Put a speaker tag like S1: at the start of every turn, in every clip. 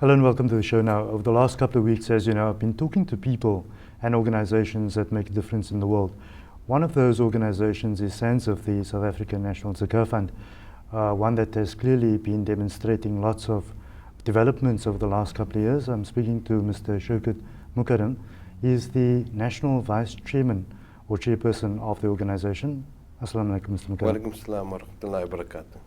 S1: Hello and welcome to the show. Now, over the last couple of weeks, as you know, I've been talking to people and organizations that make a difference in the world. One of those organizations is SANZAF, the South African National Zakat Fund, one that has clearly been demonstrating lots of developments over the last couple of years. I'm speaking to Mr. Shoukat Mukadam. He is the National Vice Chairman or Chairperson of the organization. Assalamu alaikum, Mr. Mukadam.
S2: Wa alaikum assalam wa rahmatullahi wa barakatuh.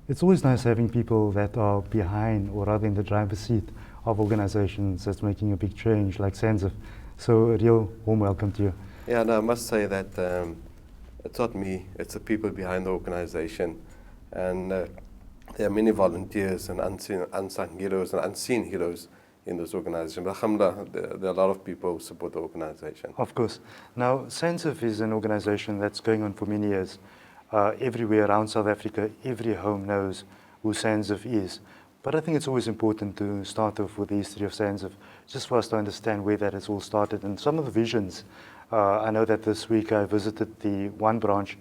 S1: It's always nice having people that are behind, or rather in the driver's seat, of organizations that's making a big change like SANZAF. So a real warm welcome to you.
S2: Yeah, and I must say that it's not me, it's the people behind the organization. And there are many volunteers and unsung heroes and unseen heroes in this organization. But alhamdulillah, there are a lot of people who support the organization.
S1: Of course. Now, SANZAF is an organization that's going on for many years. Everywhere around South Africa, every home knows who SANZAF is. But I think it's always important to start off with the history of SANZAF, just for us to understand where that has all started and some of the visions. I know that this week I visited the one branch,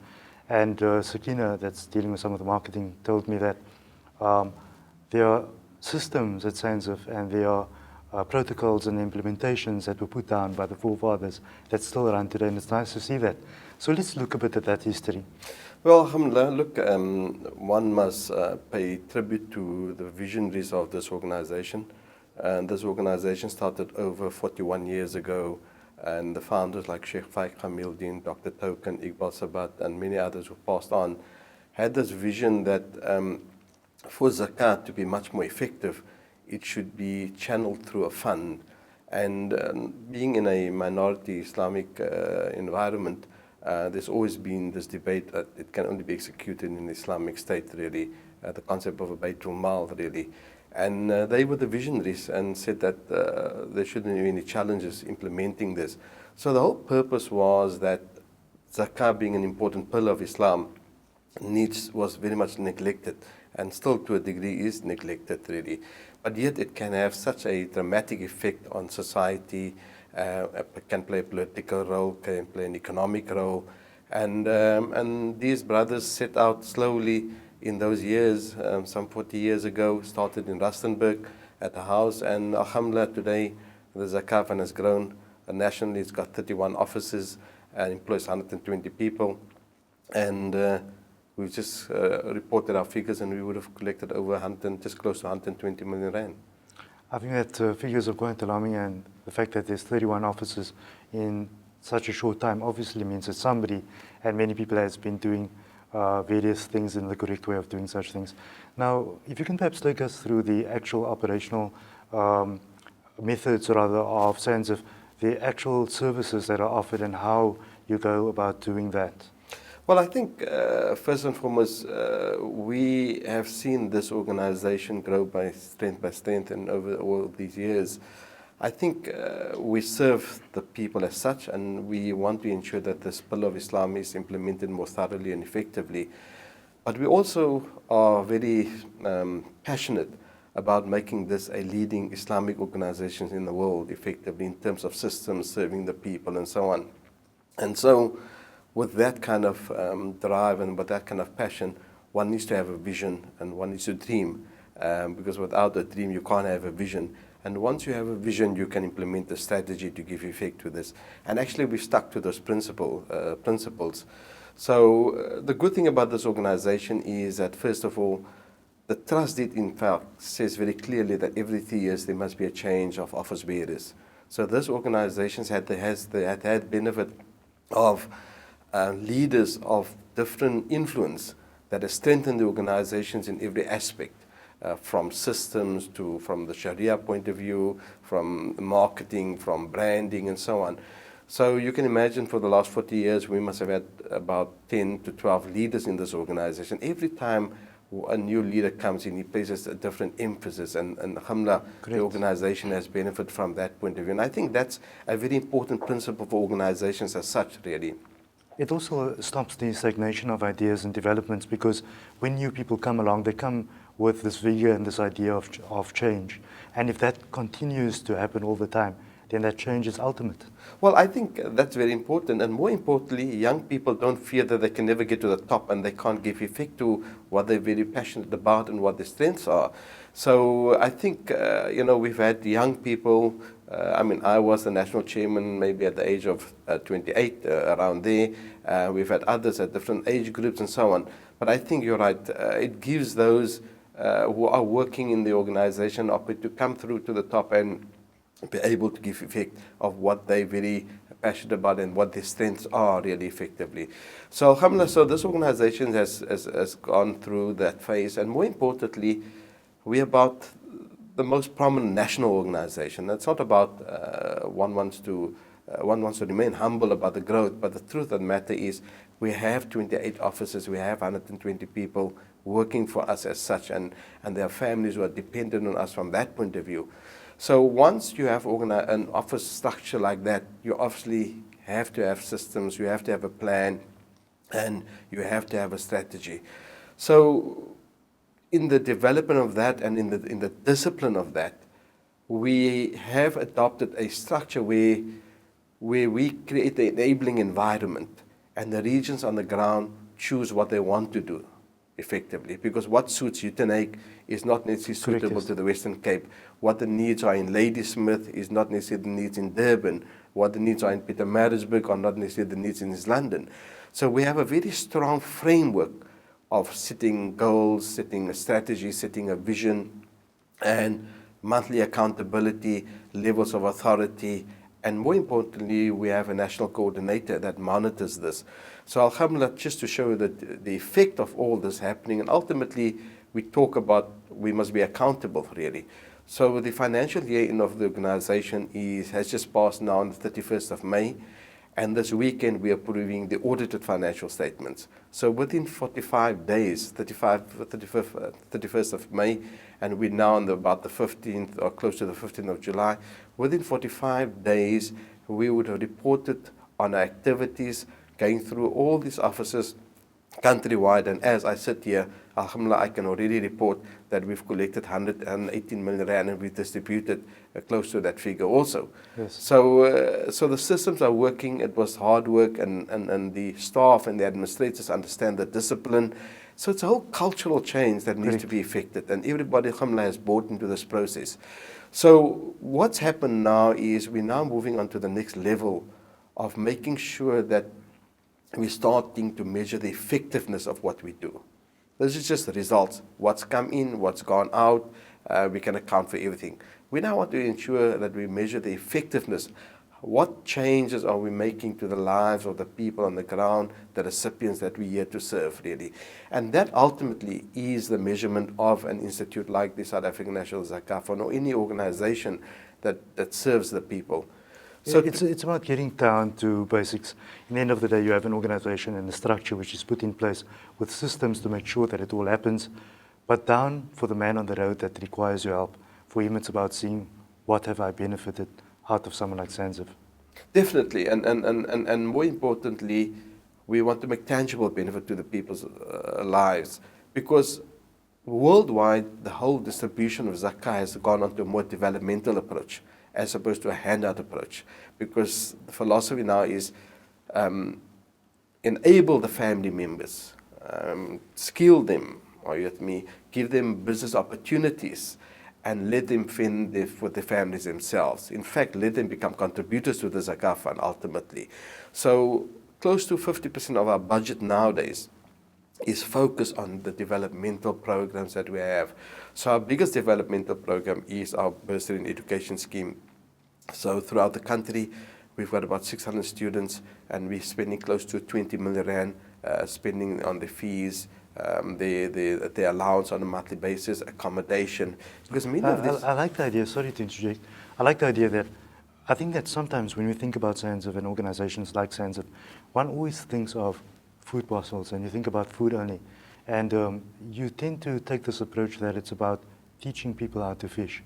S1: and Sakina, that's dealing with some of the marketing, told me that there are systems at SANZAF and there are protocols and implementations that were put down by the forefathers that still run today, and it's nice to see that. So let's look a bit at that history.
S2: Well, alhamdulillah, look, one must pay tribute to the visionaries of this organization. And this organization started over 41 years ago, and the founders like Sheikh Faik Hamildin, Dr. Token, Iqbal Sabat, and many others who passed on, had this vision that for zakat to be much more effective, it should be channeled through a fund. And being in a minority Islamic environment, there's always been this debate that it can only be executed in the Islamic State, really, the concept of a Baytul Mal, really. And they were the visionaries and said that there shouldn't be any challenges implementing this. So the whole purpose was that zakah, being an important pillar of Islam, was very much neglected, and still to a degree is neglected, really. But yet it can have such a dramatic effect on society, can play a political role, can play an economic role. And these brothers set out slowly in those years, some 40 years ago, started in Rustenburg at a house, and alhamdulillah, today the Zakat Fund has grown. Nationally, it's got 31 offices and employs 120 people. And we've just reported our figures, and we would have collected over just close to 120 million rand.
S1: I think that figures are quite alarming, and the fact that there's 31 offices in such a short time obviously means that somebody and many people has been doing various things in the correct way of doing such things. Now, if you can perhaps take us through the actual operational methods, rather, of SANZAF, the actual services that are offered and how you go about doing that.
S2: Well, I think first and foremost, we have seen this organization grow by strength, and over all these years, I think we serve the people as such, and we want to ensure that this pillar of Islam is implemented more thoroughly and effectively. But we also are very passionate about making this a leading Islamic organization in the world, effectively, in terms of systems, serving the people, and so on. And so, with that kind of drive and with that kind of passion, one needs to have a vision and one needs to dream, because without a dream you can't have a vision. And once you have a vision, you can implement a strategy to give effect to this. And actually we stuck to those principles. So the good thing about this organization is that, first of all, the trust deed, in fact, says very clearly that every 3 years there must be a change of office bearers. So this organization has had benefit of leaders of different influence that has strengthened the organizations in every aspect, from systems to from the Sharia point of view, from marketing, from branding, and so on. So you can imagine for the last 40 years, we must have had about 10 to 12 leaders in this organization. Every time a new leader comes in, he places a different emphasis, and alhamdulillah, the organization has benefited from that point of view. And I think that's a very important principle for organizations as such, really.
S1: It also stops the stagnation of ideas and developments, because when new people come along, they come with this vigor and this idea of change. And if that continues to happen all the time, then that change is ultimate.
S2: Well, I think that's very important. And more importantly, young people don't fear that they can never get to the top and they can't give effect to what they're very passionate about and what their strengths are. So I think, we've had young people. I was the national chairman maybe at the age of 28, around there. We've had others at different age groups and so on. But I think you're right. It gives those who are working in the organization to come through to the top and be able to give effect of what they're very passionate about and what their strengths are really effectively. So alhamdulillah, so this organization has gone through that phase, and more importantly, we're about the most prominent national organization. It's not about one wants to remain humble about the growth, but the truth of the matter is we have 28 offices, we have 120 people working for us as such, and there are families who are dependent on us from that point of view. So once you have an office structure like that, you obviously have to have systems, you have to have a plan, and you have to have a strategy. So in the development of that and in the discipline of that, we have adopted a structure where we create the enabling environment, and the regions on the ground choose what they want to do effectively, because what suits Uitenhage is not necessarily suitable to the Western Cape. What the needs are in Ladysmith is not necessarily the needs in Durban. What the needs are in Pietermaritzburg are not necessarily the needs in East London. So we have a very strong framework of setting goals, setting a strategy, setting a vision, and monthly accountability, levels of authority, and more importantly, we have a national coordinator that monitors this. So alhamdulillah, just to show that the effect of all this happening, and ultimately we talk about we must be accountable really. So the financial year end of the organization has just passed now on the 31st of May, and this weekend we are approving the audited financial statements. So within 45 days, 31st of May, and we're now on about the 15th or close to the 15th of July, within 45 days we would have reported on our activities, going through all these offices countrywide, and as I sit here, alhamdulillah, I can already report that we've collected 118 million rand and we've distributed close to that figure also.
S1: Yes.
S2: So the systems are working. It was hard work, and the staff and the administrators understand the discipline. So it's a whole cultural change that needs to be effected, and everybody, alhamdulillah, has bought into this process. So what's happened now is we're now moving on to the next level of making sure that we're starting to measure the effectiveness of what we do. This is just the results. What's come in, what's gone out, we can account for everything. We now want to ensure that we measure the effectiveness. What changes are we making to the lives of the people on the ground, the recipients that we're here to serve, really? And that ultimately is the measurement of an institute like the South African National Zakaf, or any organization that serves the people.
S1: So it's about getting down to basics. In the end of the day, you have an organization and a structure which is put in place with systems to make sure that it all happens. But down for the man on the road that requires your help, for him it's about seeing what have I benefited out of someone like SANZAF.
S2: Definitely, and more importantly, we want to make tangible benefit to the people's lives, because worldwide the whole distribution of zakah has gone on to a more developmental approach as opposed to a handout approach, because the philosophy now is enable the family members, skill them, are you with me, give them business opportunities, and let them fend with their families themselves. In fact, let them become contributors to the zakah fund ultimately. So close to 50% of our budget nowadays is focused on the developmental programs that we have. So our biggest developmental program is our bursary and education scheme. So throughout the country, we've got about 600 students, and we're spending close to 20 million rand spending on the fees, the allowance on a monthly basis, accommodation. Because many of this,
S1: I like the idea, sorry to interject, I like the idea that I think that sometimes when we think about SANZAF and organizations like SANZAF, one always thinks of food parcels and you think about food only. And you tend to take this approach that it's about teaching people how to fish.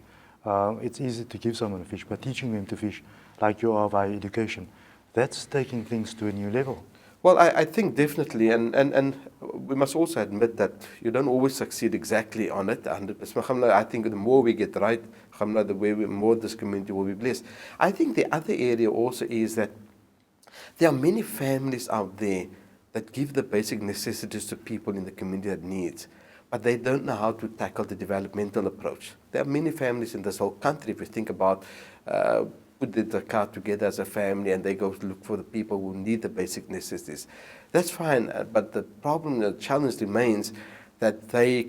S1: It's easy to give someone a fish, but teaching them to fish, like you are via education, that's taking things to a new level.
S2: Well, I think definitely, and we must also admit that you don't always succeed exactly on it 100%. I think the more we get right, the more this community will be blessed. I think the other area also is that there are many families out there that give the basic necessities to people in the community that needs, but they don't know how to tackle the developmental approach. There are many families in this whole country, if you think about put the car together as a family and they go to look for the people who need the basic necessities. That's fine, but the problem, the challenge remains that they're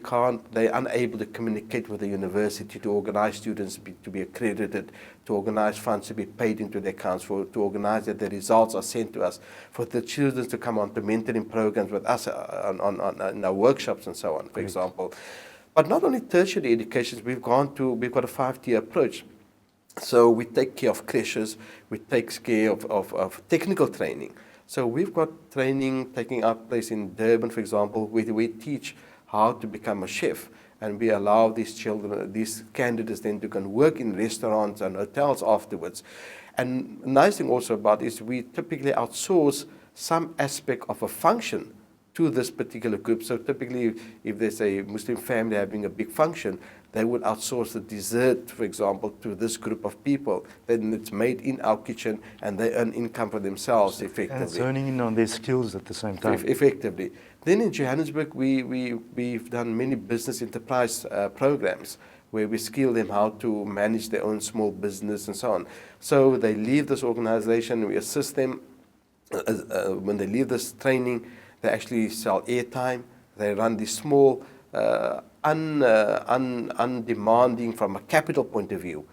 S2: unable to communicate with the university to organize students to be accredited, to organize funds to be paid into their accounts, to organize that the results are sent to us, for the children to come on to mentoring programs with us on our workshops and so on, for example. But not only tertiary education, we've got a 5-tier approach. So we take care of creches, we take care of technical training. So we've got training taking place in Durban, for example, where we teach how to become a chef. And we allow these children, these candidates then to can work in restaurants and hotels afterwards. And the nice thing also about is we typically outsource some aspect of a function to this particular group. So typically, if there's a Muslim family having a big function, they would outsource the dessert, for example, to this group of people. Then it's made in our kitchen, and they earn income for themselves effectively.
S1: And it's honing in on their skills at the same time.
S2: Effectively. Then in Johannesburg, we've done many business enterprise programs where we skill them how to manage their own small business and so on. So they leave this organization, we assist them. When they leave this training, they actually sell airtime. They run these small, undemanding from a capital point of view,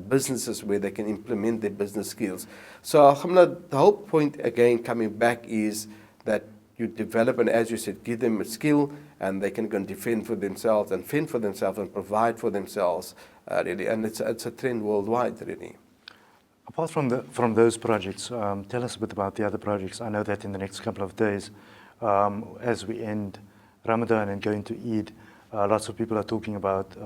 S2: businesses where they can implement their business skills. So alhamdulillah, the whole point again coming back is that you develop and, as you said, give them a skill and they can go and defend for themselves and fend for themselves and provide for themselves, really. And it's a trend worldwide, really.
S1: Apart from those projects, tell us a bit about the other projects. I know that in the next couple of days, as we end Ramadan and go into Eid, lots of people are talking about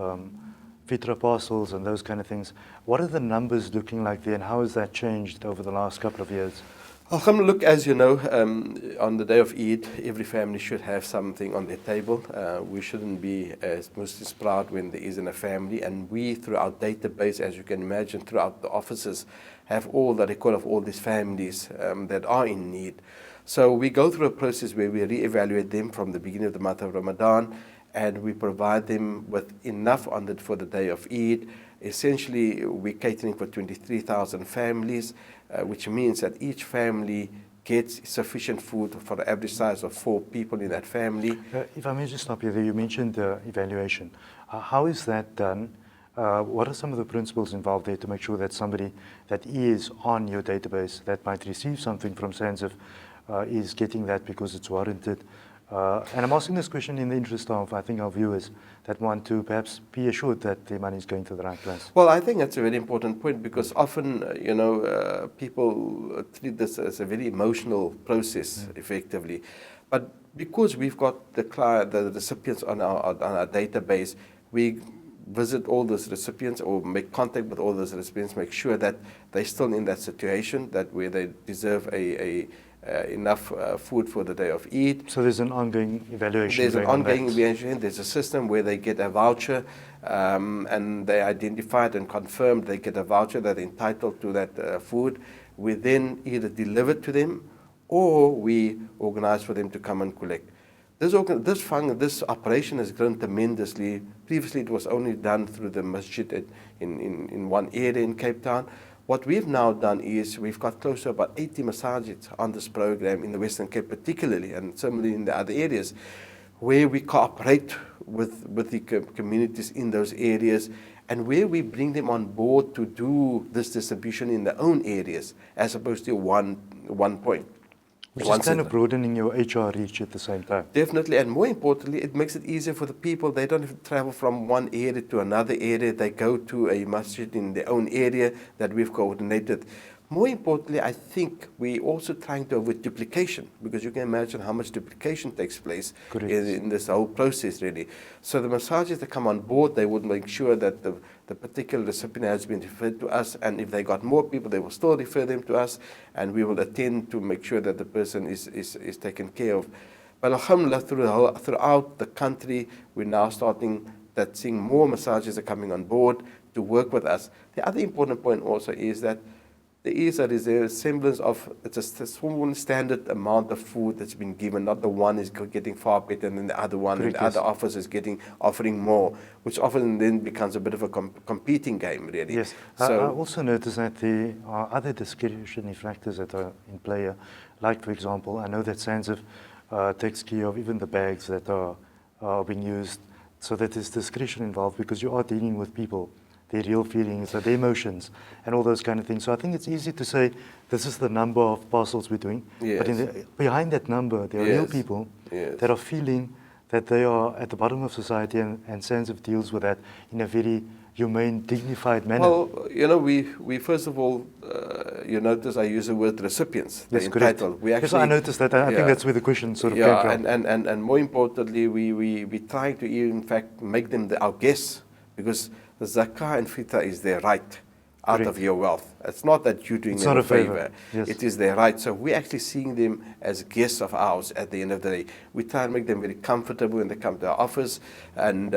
S1: fitra parcels and those kind of things. What are the numbers looking like there, and how has that changed over the last couple of years?
S2: Alhamdulillah, look, as you know, on the day of Eid, every family should have something on their table. We shouldn't be as Muslims proud when there isn't a family. And we, through our database, as you can imagine, throughout the offices, have all the record of all these families that are in need. So we go through a process where we reevaluate them from the beginning of the month of Ramadan, and we provide them with enough for the day of Eid. Essentially, we're catering for 23,000 families, which means that each family gets sufficient food for the average size of 4 people in that family.
S1: If I may just stop you there, you mentioned evaluation. How is that done? What are some of the principles involved there to make sure that somebody that is on your database that might receive something from SANZAF is getting that because it's warranted? And I'm asking this question in the interest of, I think, our viewers that want to perhaps be assured that their money is going to the right place.
S2: Well, I think that's a very important point because often, people treat this as a very emotional process, effectively. But because we've got the recipients on our database, we visit all those recipients or make contact with all those recipients, make sure that they're still in that situation, that where they deserve enough food for the day of Eid.
S1: So there's an ongoing evaluation.
S2: There's an ongoing evaluation. There's a system where they get a voucher and they identified and confirmed they get a voucher that they're entitled to that food. We then either deliver to them or we organize for them to come and collect. This operation has grown tremendously. Previously, it was only done through the masjid in one area in Cape Town. What we've now done is we've got close to about 80 masajids on this program in the Western Cape particularly, and similarly in the other areas, where we cooperate with the communities in those areas and where we bring them on board to do this distribution in their own areas as opposed to one point.
S1: Which is kind of broadening your HR reach at the same time.
S2: Definitely, and more importantly, it makes it easier for the people. They don't have to travel from one area to another area. They go to a masjid in their own area that we've coordinated. More importantly, I think we're also trying to avoid duplication, because you can imagine how much duplication takes place in this whole process, really. So the massages that come on board, they would make sure that the particular recipient has been referred to us, and if they got more people, they will still refer them to us, and we will attend to make sure that the person is taken care of. But alhamdulillah, throughout the country, we're now starting that seeing more massages are coming on board to work with us. The other important point also is that there is a semblance of, it's a small standard amount of food that's been given, not the one is getting far better than the other one, and the other office is offering more, which often then becomes a bit of a competing game, really.
S1: Yes,
S2: so,
S1: I also noticed that there are other discretionary factors that are in play, like, for example, I know that SANZAF takes care of even the bags that are being used, so that there's discretion involved, because you are dealing with people, their real feelings, their emotions, and all those kind of things. So I think it's easy to say this is the number of parcels we're doing,
S2: yes.
S1: but behind that number, there are real people that are feeling that they are at the bottom of society, and SANZAF deals with that in a very humane, dignified manner.
S2: Well, you know, we first of all, you notice I use the word recipients.
S1: Yes,
S2: entitled. We actually,
S1: yes, I noticed that. I think that's where the question sort of came from.
S2: And more importantly, we try to, in fact, make them our guests, because the zakah and fitr is their right out of your wealth. It's not that you're doing them a favor.
S1: Yes.
S2: It is their right. So we're actually seeing them as guests of ours at the end of the day. We try and make them very comfortable when they come to our office, and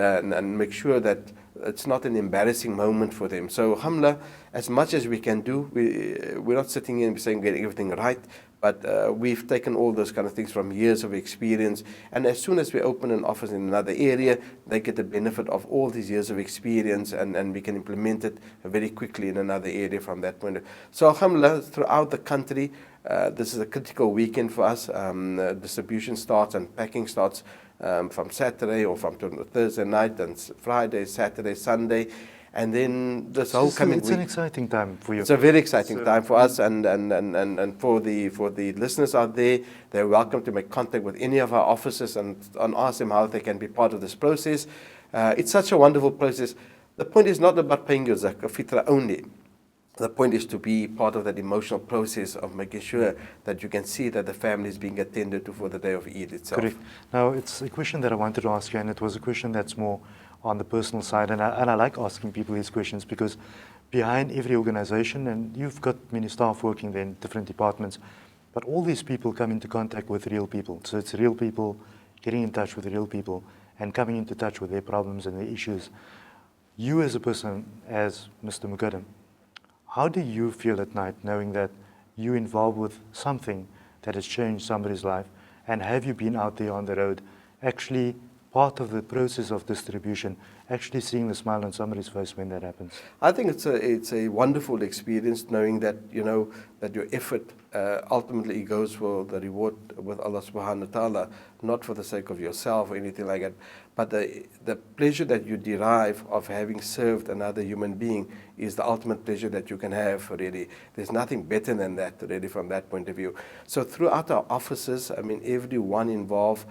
S2: make sure that it's not an embarrassing moment for them. So alhamdulillah, as much as we can do, we're not sitting here and saying getting everything right, but we've taken all those kind of things from years of experience, and as soon as we open an office in another area, they get the benefit of all these years of experience, and we can implement it very quickly in another area from that point of view. So alhamdulillah, throughout the country, this is a critical weekend for us. Distribution starts and packing starts from Saturday or from Thursday night, and Friday, Saturday, Sunday. And then this whole coming week.
S1: It's an exciting time for you.
S2: It's a very exciting time for us, and for the listeners out there, they're welcome to make contact with any of our offices and ask them how they can be part of this process. It's such a wonderful process. The point is not about paying your zakah fitra only. The point is to be part of that emotional process of making sure that you can see that the family is being attended to for the day of Eid itself.
S1: Correct. Now, it's a question that I wanted to ask you, and it was a question that's more on the personal side, and I like asking people these questions, because behind every organization, and you've got many staff working there in different departments, but all these people come into contact with real people. So it's real people getting in touch with real people and coming into touch with their problems and their issues. You as a person, as Mr. Mukadam, how do you feel at night knowing that you're involved with something that has changed somebody's life, and have you been out there on the road actually part of the process of distribution, actually seeing the smile on somebody's face when that happens?
S2: I think it's a wonderful experience knowing that, you know, that your effort ultimately goes for the reward with Allah subhanahu wa ta'ala, not for the sake of yourself or anything like that. But the pleasure that you derive of having served another human being is the ultimate pleasure that you can have, really. There's nothing better than that, really, from that point of view. So throughout our offices, I mean, everyone involved,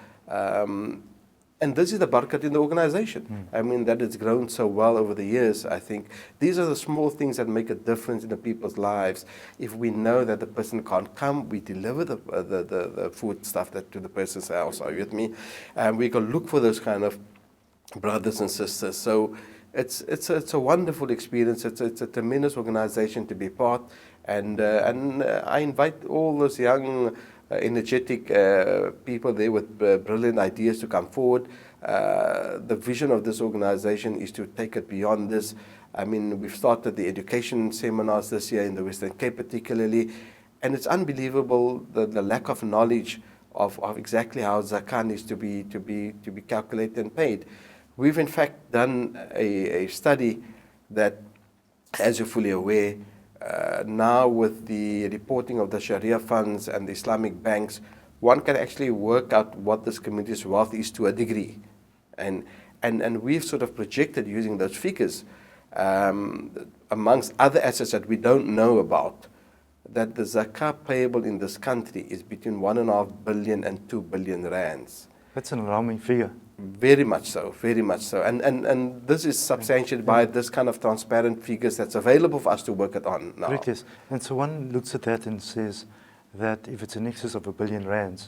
S2: and this is the barakat in the organization. I mean, that it's grown so well over the years, I think. These are the small things that make a difference in the people's lives. If we know that the person can't come, we deliver the food stuff to the person's house. Are you with me? And we can look for those kind of brothers and sisters. So it's a wonderful experience. It's a tremendous organization to be part. And I invite all those young, energetic people there with brilliant ideas to come forward. The vision of this organization is to take it beyond this. I mean, we've started the education seminars this year in the Western Cape particularly, and it's unbelievable the lack of knowledge of exactly how zakah needs to be calculated and paid. We've in fact done a study that, as you're fully aware, now with the reporting of the Sharia funds and the Islamic banks, one can actually work out what this community's wealth is to a degree. And we've sort of projected using those figures, amongst other assets that we don't know about, that the zakah payable in this country is between 1.5 billion and 2 billion rands.
S1: That's an alarming figure.
S2: Very much so, very much so. And this is substantiated by this kind of transparent figures that's available for us to work it on now.
S1: Correct, yes. And so one looks at that and says that if it's in excess of R1 billion,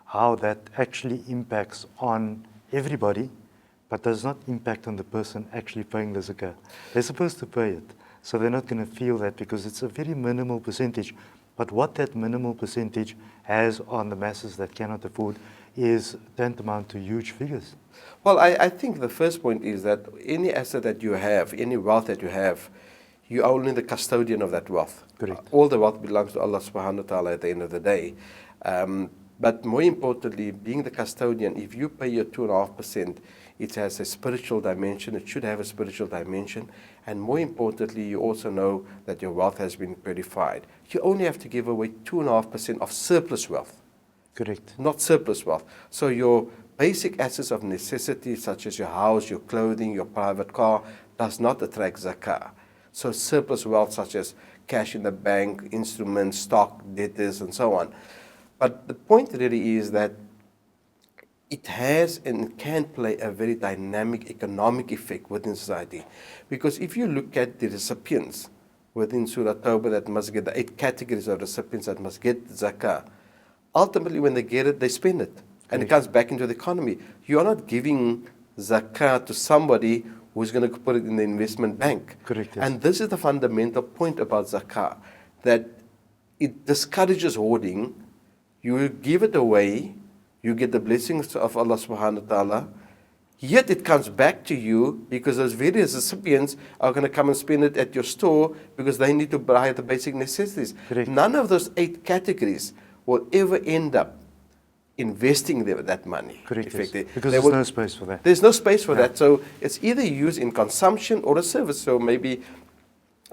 S1: how that actually impacts on everybody, but does not impact on the person actually paying the zakah. They're supposed to pay it, so they're not going to feel that because it's a very minimal percentage. But what that minimal percentage has on the masses that cannot afford is tantamount to huge figures.
S2: Well, I think the first point is that any asset that you have, any wealth that you have, you are only the custodian of that wealth.
S1: Correct.
S2: All the wealth belongs to Allah subhanahu wa ta'ala at the end of the day. But more importantly, being the custodian, if you pay your 2.5%, it has a spiritual dimension. It should have a spiritual dimension. And more importantly, you also know that your wealth has been purified. You only have to give away 2.5% of surplus wealth.
S1: Correct.
S2: Not surplus wealth. So your basic assets of necessity, such as your house, your clothing, your private car, does not attract zakah. So surplus wealth, such as cash in the bank, instruments, stock, debtors, and so on. But the point really is that it has and can play a very dynamic economic effect within society. Because if you look at the recipients within Surah Tawbah that must get the 8 categories of recipients that must get zakah, ultimately when they get it, they spend it. And it comes back into the economy. You are not giving zakah to somebody who's going to put it in the investment bank.
S1: Correct, yes.
S2: And this is the fundamental point about zakah, that it discourages hoarding. You give it away, you get the blessings of Allah subhanahu wa ta'ala, yet it comes back to you because those various recipients are going to come and spend it at your store because they need to buy the basic necessities.
S1: Correct.
S2: None of those 8 categories will ever end up investing that money.
S1: Correct, yes.
S2: Effectively.
S1: Because
S2: They
S1: there's
S2: will-
S1: no space for that.
S2: There's no space for that. So it's either used in consumption or a service. So maybe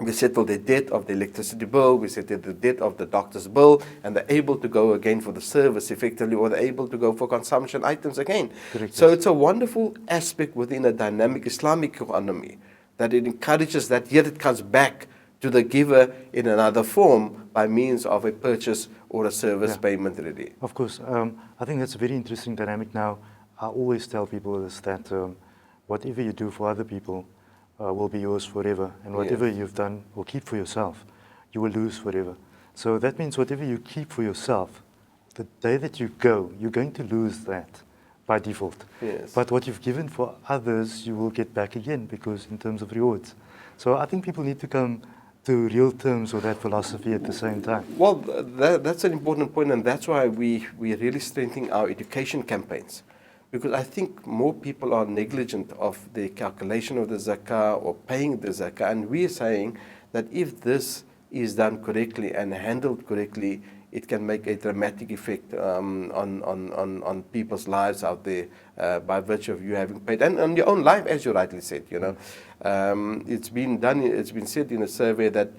S2: we settle the debt of the electricity bill, we settle the debt of the doctor's bill, and they're able to go again for the service effectively, or they're able to go for consumption items again.
S1: Correct,
S2: So
S1: yes.
S2: it's a wonderful aspect within a dynamic Islamic economy that it encourages that, yet it comes back to the giver in another form by means of a purchase or a service payment really.
S1: Of course. I think that's a very interesting dynamic now. I always tell people is that whatever you do for other people will be yours forever. And whatever you've done or keep for yourself, you will lose forever. So that means whatever you keep for yourself, the day that you go, you're going to lose that by default.
S2: Yes.
S1: But what you've given for others, you will get back again because in terms of rewards. So I think people need to come to real terms with that philosophy at the same time.
S2: Well, that's an important point, and that's why we're really strengthening our education campaigns. Because I think more people are negligent of the calculation of the zakah or paying the zakah. And we're saying that if this is done correctly and handled correctly, it can make a dramatic effect on people's lives out there by virtue of you having paid. And on your own life, as you rightly said, you know. It's been said in a survey that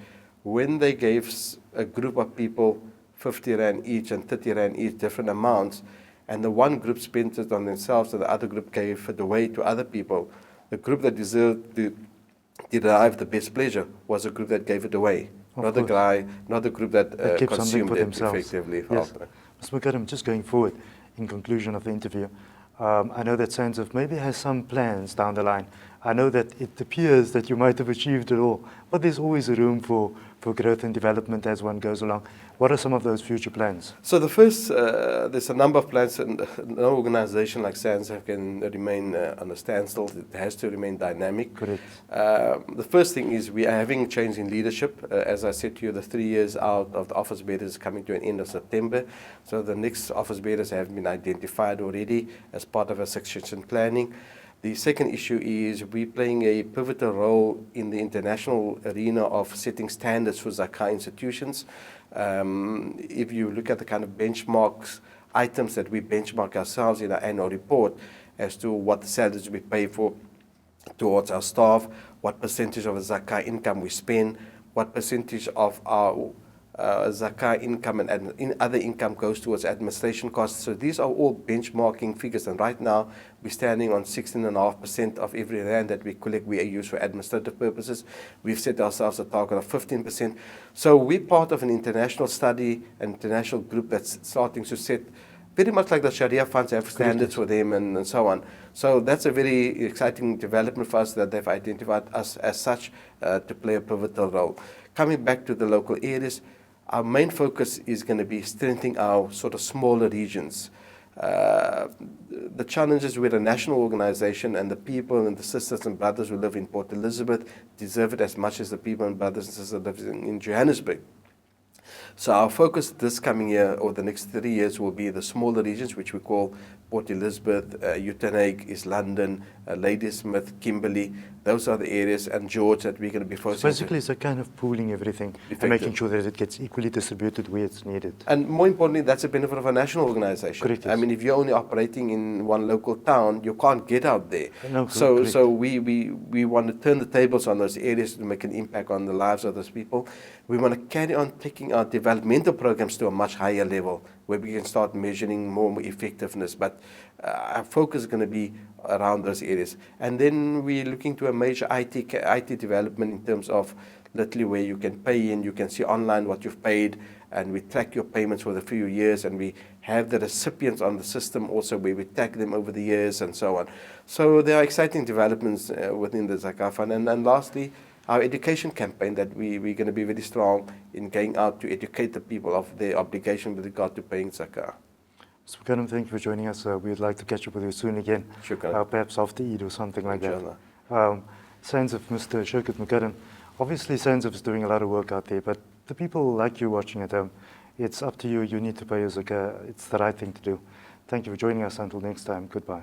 S2: when they gave a group of people 50 Rand each and 30 Rand each, different amounts, and the one group spent it on themselves and the other group gave it away to other people, the group that deserved to derive the best pleasure was a group that gave it away. Not the group that
S1: kept something
S2: consumed
S1: for
S2: it
S1: themselves.
S2: effectively.
S1: Yes. Mr. Mukadam, just going forward, in conclusion of the interview, I know that SANZAF maybe has some plans down the line. I know that it appears that you might have achieved it all, but there's always a room for growth and development as one goes along. What are some of those future plans?
S2: So the first, there's a number of plans, and no organization like SANZAF can remain on a standstill. It has to remain dynamic.
S1: Correct.
S2: The first thing is we are having change in leadership. As I said to you, the 3 years out of the office bearers is coming to an end of September. So the next office bearers have been identified already as part of our succession planning. The second issue is we're playing a pivotal role in the international arena of setting standards for zakah institutions. If you look at the kind of benchmarks, items that we benchmark ourselves in our annual report as to what salaries we pay for towards our staff, what percentage of the zakah income we spend, what percentage of our zakah income and other income goes towards administration costs. So these are all benchmarking figures, and right now we're standing on 16.5% of every rand that we collect we use for administrative purposes. We've set ourselves a target of 15%. So we're part of an international study, an international group that's starting to set very much like the Sharia funds have standards for them and so on. So that's a very exciting development for us that they've identified us as such to play a pivotal role. Coming back to the local areas, our main focus is going to be strengthening our sort of smaller regions. The challenges with a national organization, and the people and the sisters and brothers who live in Port Elizabeth deserve it as much as the people and brothers and sisters who live in Johannesburg. So our focus this coming year or the next 3 years will be the smaller regions, which we call Port Elizabeth, Uitenhage, East London, Ladysmith, Kimberley. Those are the areas, and George, that we're going to be focusing on.
S1: So basically, it's a kind of pooling everything and making sure that it gets equally distributed where it's needed.
S2: And more importantly, that's a benefit of a national organization.
S1: Correct, yes.
S2: I mean, if you're only operating in one local town, you can't get out there.
S1: No,
S2: so we want to turn the tables on those areas to make an impact on the lives of those people. We want to carry on taking our developmental programs to a much higher level where we can start measuring more effectiveness. But our focus is going to be around those areas. And then we're looking to a major IT development in terms of literally where you can pay in, you can see online what you've paid, and we track your payments for the few years, and we have the recipients on the system also where we tag them over the years and so on. So there are exciting developments within the Zakah Fund. And then lastly, our education campaign that we're going to be very strong in going out to educate the people of their obligation with regard to paying Zakah.
S1: Mr. Mukadam, thank you for joining us. We'd like to catch up with you soon again.
S2: Shukran.
S1: Perhaps after Eid or something like
S2: Inshallah.
S1: that. SANZAF, Mr. Shoukat Mukadam. Obviously, SANZAF is doing a lot of work out there, but the people like you watching at home, it's up to you. You need to pay your Zakah. It's the right thing to do. Thank you for joining us. Until next time, goodbye.